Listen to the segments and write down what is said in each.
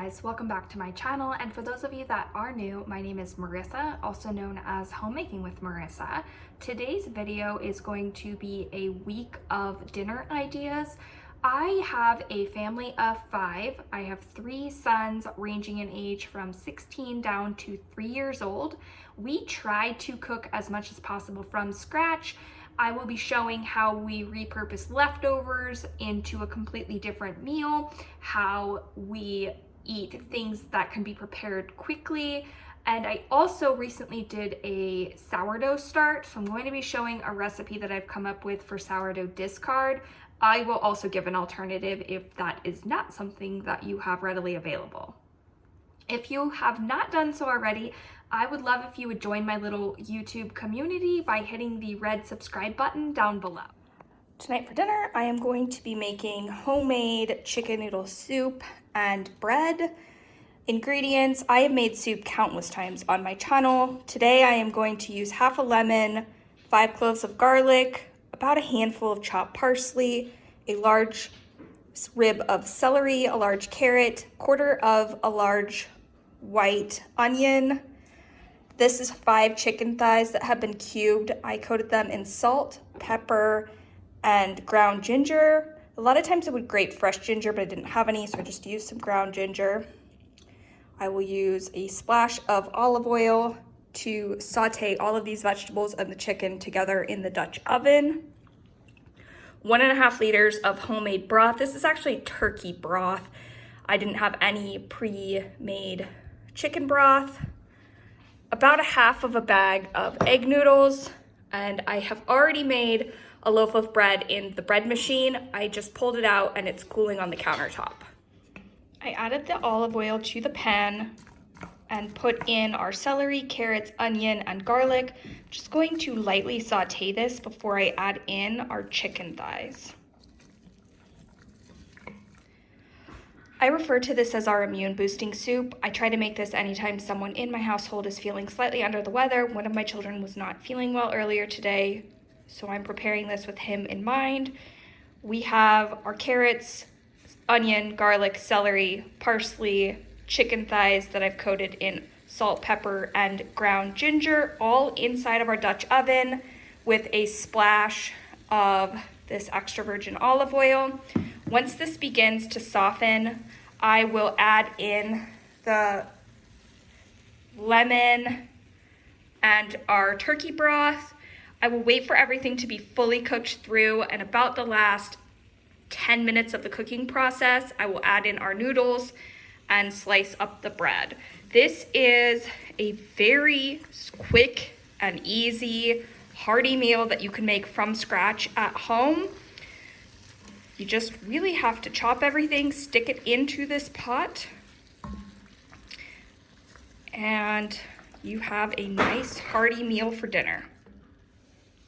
guys, welcome back to my channel, and for those of you that are new, my name is Marissa, also known as Homemaking with Marissa. Today's video is going to be a week of dinner ideas. I have a family of 5. I have 3 sons ranging in age from 16 down to 3 years old. We try to cook as much as possible from scratch. I will be showing how we repurpose leftovers into a completely different meal, how we eat things that can be prepared quickly, and I also recently did a sourdough start, so I'm going to be showing a recipe that I've come up with for sourdough discard. I will also give an alternative if that is not something that you have readily available. If you have not done so already, I would love if you would join my little YouTube community by hitting the red subscribe button down below. Tonight for dinner, I am going to be making homemade chicken noodle soup and bread. Ingredients, I have made soup countless times on my channel. Today I am going to use half a lemon, 5 cloves of garlic, about a handful of chopped parsley, a large rib of celery, a large carrot, quarter of a large white onion. This is 5 chicken thighs that have been cubed. I coated them in salt, pepper, and ground ginger. A lot of times I would grate fresh ginger, but I didn't have any, so I just used some ground ginger. I will use a splash of olive oil to saute all of these vegetables and the chicken together in the Dutch oven. 1.5 liters of homemade broth. This is actually turkey broth. I didn't have any pre-made chicken broth. About a half of a bag of egg noodles, and I have already made a loaf of bread in the bread machine. I just pulled it out and it's cooling on the countertop. I added the olive oil to the pan and put in our celery, carrots, onion, and garlic. Just going to lightly saute this before I add in our chicken thighs. I refer to this as our immune boosting soup. I try to make this anytime someone in my household is feeling slightly under the weather. One of my children was not feeling well earlier today, so I'm preparing this with him in mind. We have our carrots, onion, garlic, celery, parsley, chicken thighs that I've coated in salt, pepper, and ground ginger, all inside of our Dutch oven with a splash of this extra virgin olive oil. Once this begins to soften, I will add in the lemon and our turkey broth. I will wait for everything to be fully cooked through, and about the last 10 minutes of the cooking process, I will add in our noodles and slice up the bread. This is a very quick and easy, hearty meal that you can make from scratch at home. You just really have to chop everything, stick it into this pot, and you have a nice hearty meal for dinner.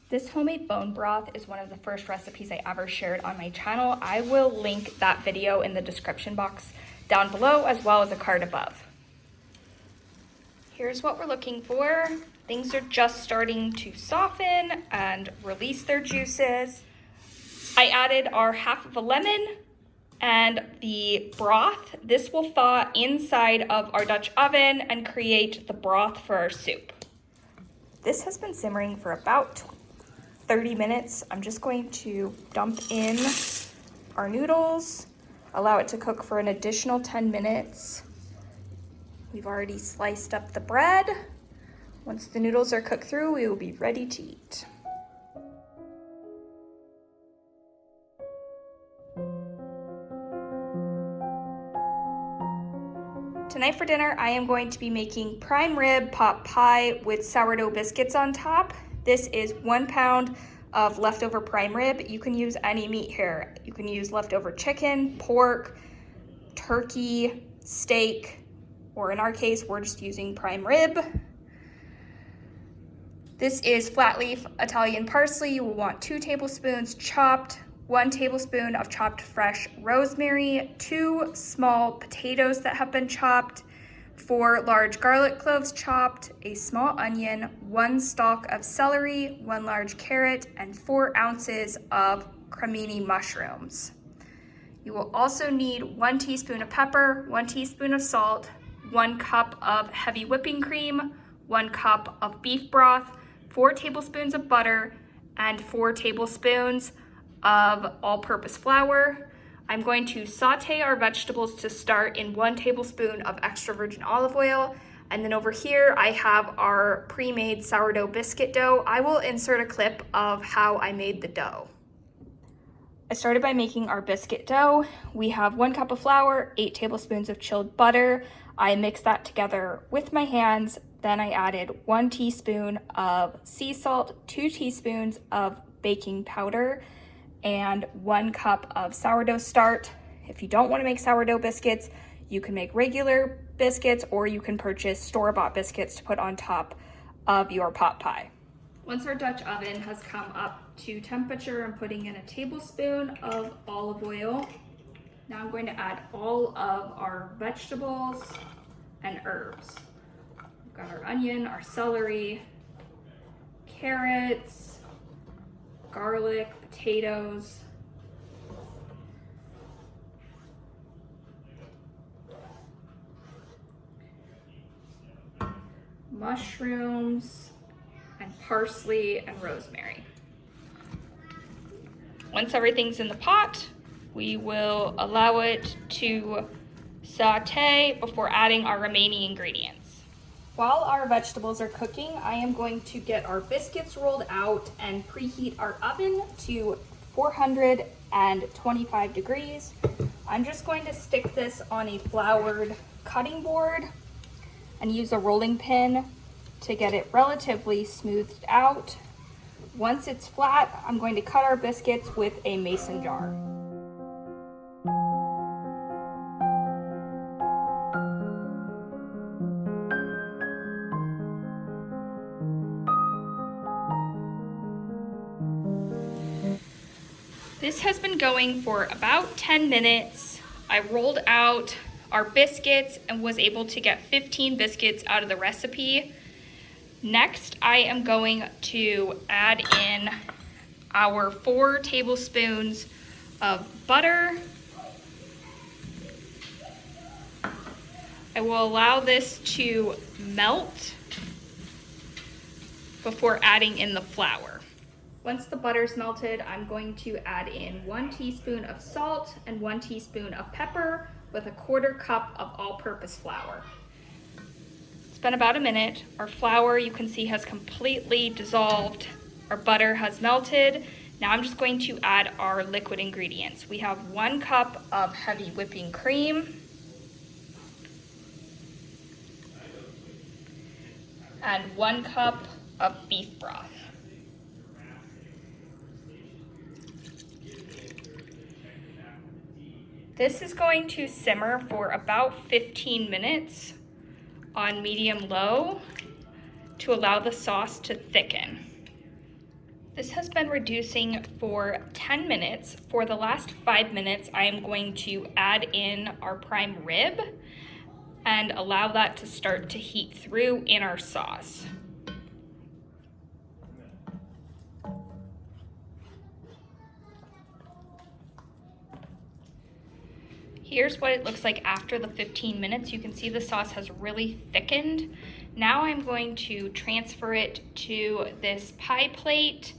This homemade bone broth is one of the first recipes I ever shared on my channel. I will link that video in the description box down below, as well as a card above. Here's what we're looking for. Things are just starting to soften and release their juices. I added our half of a lemon and the broth. This will thaw inside of our Dutch oven and create the broth for our soup. This has been simmering for about 30 minutes. I'm just going to dump in our noodles, allow it to cook for an additional 10 minutes. We've already sliced up the bread. Once the noodles are cooked through, we will be ready to eat. Tonight for dinner, I am going to be making prime rib pot pie with sourdough biscuits on top. This is 1 pound of leftover prime rib. You can use any meat here. You can use leftover chicken, pork, turkey, steak, or in our case, we're just using prime rib. This is flat leaf Italian parsley. You will want 2 tablespoons chopped, 1 tablespoon of chopped fresh rosemary, 2 small potatoes that have been chopped, 4 large garlic cloves chopped, a small onion, 1 stalk of celery, 1 large carrot, and 4 ounces of cremini mushrooms. You will also need 1 teaspoon of pepper, 1 teaspoon of salt, 1 cup of heavy whipping cream, 1 cup of beef broth, 4 tablespoons of butter, and 4 tablespoons of all-purpose flour. I'm going to saute our vegetables to start in 1 tablespoon of extra virgin olive oil. And then over here, I have our pre-made sourdough biscuit dough. I will insert a clip of how I made the dough. I started by making our biscuit dough. We have 1 cup of flour, 8 tablespoons of chilled butter. I mixed that together with my hands. Then I added 1 teaspoon of sea salt, 2 teaspoons of baking powder, and 1 cup of sourdough start. If you don't want to make sourdough biscuits, you can make regular biscuits, or you can purchase store-bought biscuits to put on top of your pot pie. Once our Dutch oven has come up to temperature, I'm putting in a tablespoon of olive oil. Now I'm going to add all of our vegetables and herbs. We've got our onion, our celery, carrots, garlic, potatoes, mushrooms, and parsley and rosemary. Once everything's in the pot, we will allow it to saute before adding our remaining ingredients. While our vegetables are cooking, I am going to get our biscuits rolled out and preheat our oven to 425 degrees. I'm just going to stick this on a floured cutting board and use a rolling pin to get it relatively smoothed out. Once it's flat, I'm going to cut our biscuits with a mason jar. This has been going for about 10 minutes. I rolled out our biscuits and was able to get 15 biscuits out of the recipe. Next, I am going to add in our 4 tablespoons of butter. I will allow this to melt before adding in the flour. Once the butter's melted, I'm going to add in 1 teaspoon of salt and 1 teaspoon of pepper with a 1/4 cup of all-purpose flour. It's been about a minute. Our flour, you can see, has completely dissolved. Our butter has melted. Now I'm just going to add our liquid ingredients. We have 1 cup of heavy whipping cream and 1 cup of beef broth. This is going to simmer for about 15 minutes on medium-low to allow the sauce to thicken. This has been reducing for 10 minutes. For the last 5 minutes, I am going to add in our prime rib and allow that to start to heat through in our sauce. Here's what it looks like after the 15 minutes. You can see the sauce has really thickened. Now I'm going to transfer it to this pie plate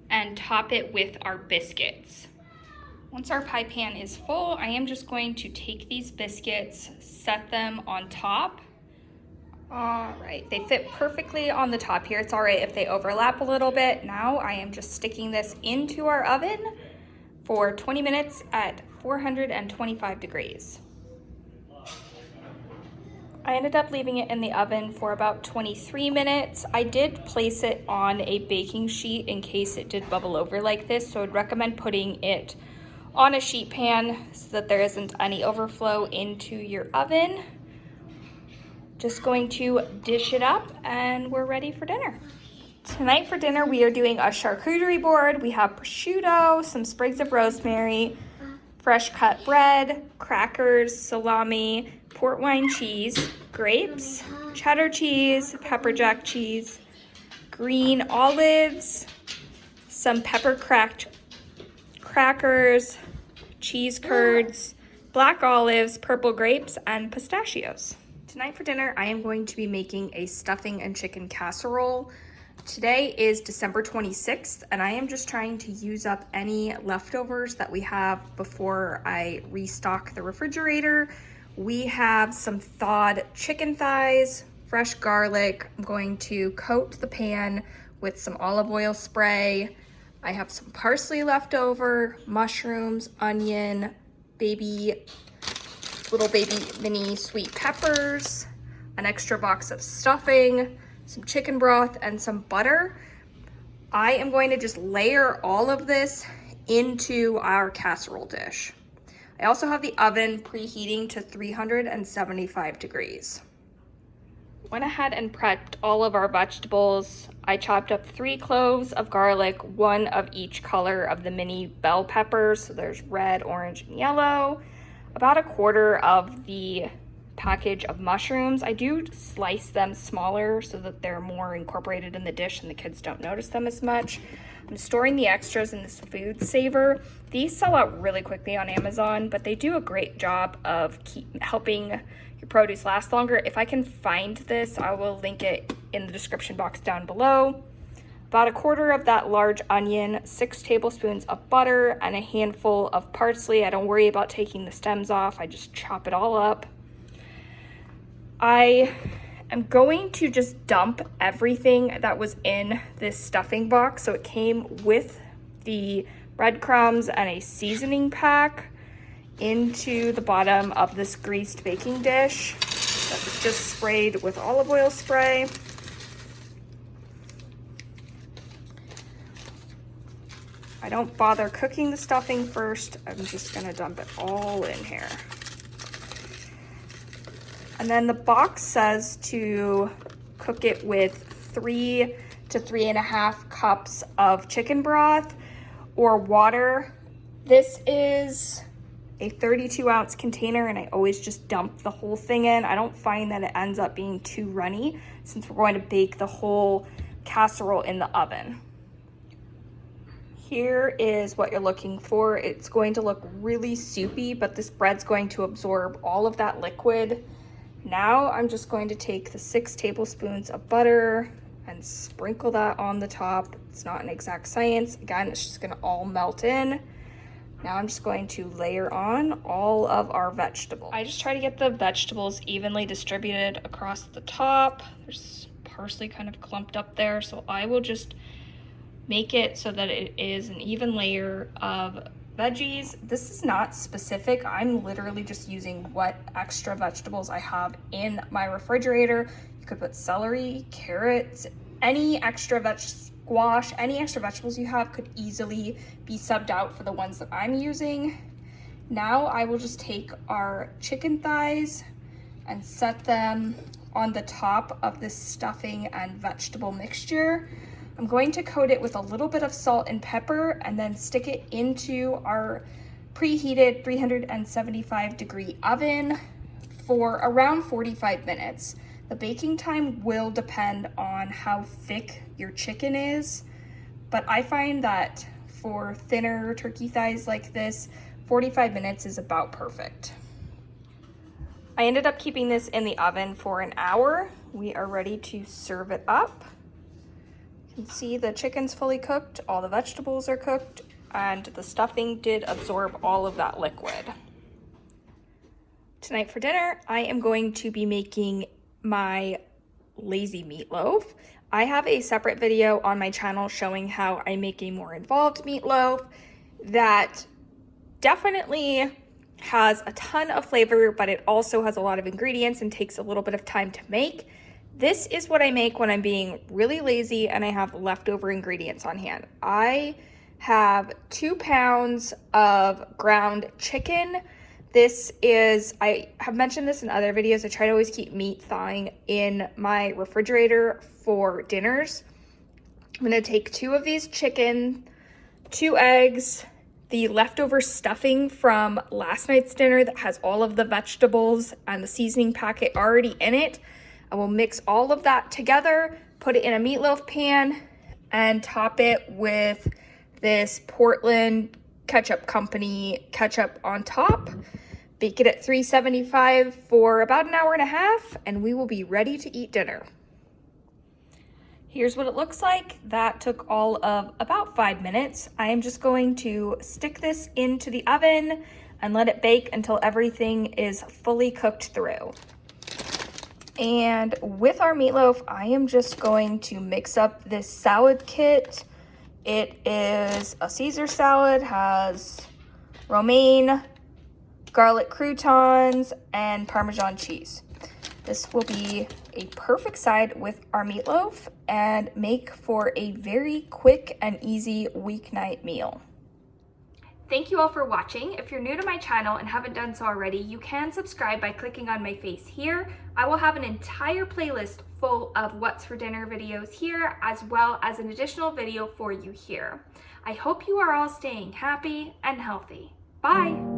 and top it with our biscuits. Once our pie pan is full, I am just going to take these biscuits, set them on top. All right, they fit perfectly on the top here. It's all right if they overlap a little bit. Now I am just sticking this into our oven for 20 minutes at 425 degrees. I ended up leaving it in the oven for about 23 minutes. I did place it on a baking sheet in case it did bubble over like this, so I'd recommend putting it on a sheet pan so that there isn't any overflow into your oven. Just going to dish it up and we're ready for dinner. Tonight for dinner, we are doing a charcuterie board. We have prosciutto, some sprigs of rosemary, fresh cut bread, crackers, salami, port wine cheese, grapes, cheddar cheese, pepper jack cheese, green olives, some pepper cracked crackers, cheese curds, black olives, purple grapes, and pistachios. Tonight for dinner, I am going to be making a stuffing and chicken casserole. Today is December 26th, and I am just trying to use up any leftovers that we have before I restock the refrigerator. We have some thawed chicken thighs, fresh garlic. I'm going to coat the pan with some olive oil spray. I have some parsley left over, mushrooms, onion, little baby mini sweet peppers, an extra box of stuffing, some chicken broth, and some butter. I am going to just layer all of this into our casserole dish. I also have the oven preheating to 375 degrees. Went ahead and prepped all of our vegetables. I chopped up 3 cloves of garlic, 1 of each color of the mini bell peppers. So there's red, orange, and yellow. About 1/4 of the package of mushrooms. I do slice them smaller so that they're more incorporated in the dish and the kids don't notice them as much. I'm storing the extras in this food saver. These sell out really quickly on Amazon, but they do a great job of helping your produce last longer. If I can find this, I will link it in the description box down below. About 1/4 of that large onion, 6 tablespoons of butter, and a handful of parsley. I don't worry about taking the stems off. I just chop it all up. I am going to just dump everything that was in this stuffing box. So it came with the breadcrumbs and a seasoning pack into the bottom of this greased baking dish that was just sprayed with olive oil spray. I don't bother cooking the stuffing first. I'm just gonna dump it all in here. And then the box says to cook it with 3 to 3.5 cups of chicken broth or water. This is a 32-ounce container, and I always just dump the whole thing in. I don't find that it ends up being too runny since we're going to bake the whole casserole in the oven. Here is what you're looking for. It's going to look really soupy, but this bread's going to absorb all of that liquid. Now I'm just going to take the 6 tablespoons of butter and sprinkle that on the top. It's not an exact science. Again, it's just gonna all melt in. Now I'm just going to layer on all of our vegetables. I just try to get the vegetables evenly distributed across the top. There's parsley kind of clumped up there, so I will just make it so that it is an even layer of veggies. This is not specific. I'm literally just using what extra vegetables I have in my refrigerator. You could put celery, carrots, any extra squash, any extra vegetables you have could easily be subbed out for the ones that I'm using. Now I will just take our chicken thighs and set them on the top of this stuffing and vegetable mixture. I'm going to coat it with a little bit of salt and pepper and then stick it into our preheated 375 degree oven for around 45 minutes. The baking time will depend on how thick your chicken is, but I find that for thinner turkey thighs like this, 45 minutes is about perfect. I ended up keeping this in the oven for an hour. We are ready to serve it up. You can see the chicken's fully cooked, all the vegetables are cooked, and the stuffing did absorb all of that liquid. Tonight for dinner, I am going to be making my lazy meatloaf. I have a separate video on my channel showing how I make a more involved meatloaf that definitely has a ton of flavor, but it also has a lot of ingredients and takes a little bit of time to make. This is what I make when I'm being really lazy and I have leftover ingredients on hand. I have 2 pounds of ground chicken. This is, I have mentioned this in other videos, I try to always keep meat thawing in my refrigerator for dinners. I'm gonna take 2 of these chicken, 2 eggs, the leftover stuffing from last night's dinner that has all of the vegetables and the seasoning packet already in it. I will mix all of that together, put it in a meatloaf pan, and top it with this Portland ketchup company ketchup on top. Bake it at 375 for about an hour and a half, and we will be ready to eat dinner. Here's what it looks like. That took all of about 5 minutes. I am just going to stick this into the oven and let it bake until everything is fully cooked through. And with our meatloaf, I am just going to mix up this salad kit. It is a Caesar salad, has romaine, garlic croutons, and Parmesan cheese. This will be a perfect side with our meatloaf and make for a very quick and easy weeknight meal. Thank you all for watching. If you're new to my channel and haven't done so already, you can subscribe by clicking on my face here. I will have an entire playlist full of what's for dinner videos here, as well as an additional video for you here. I hope you are all staying happy and healthy. Bye.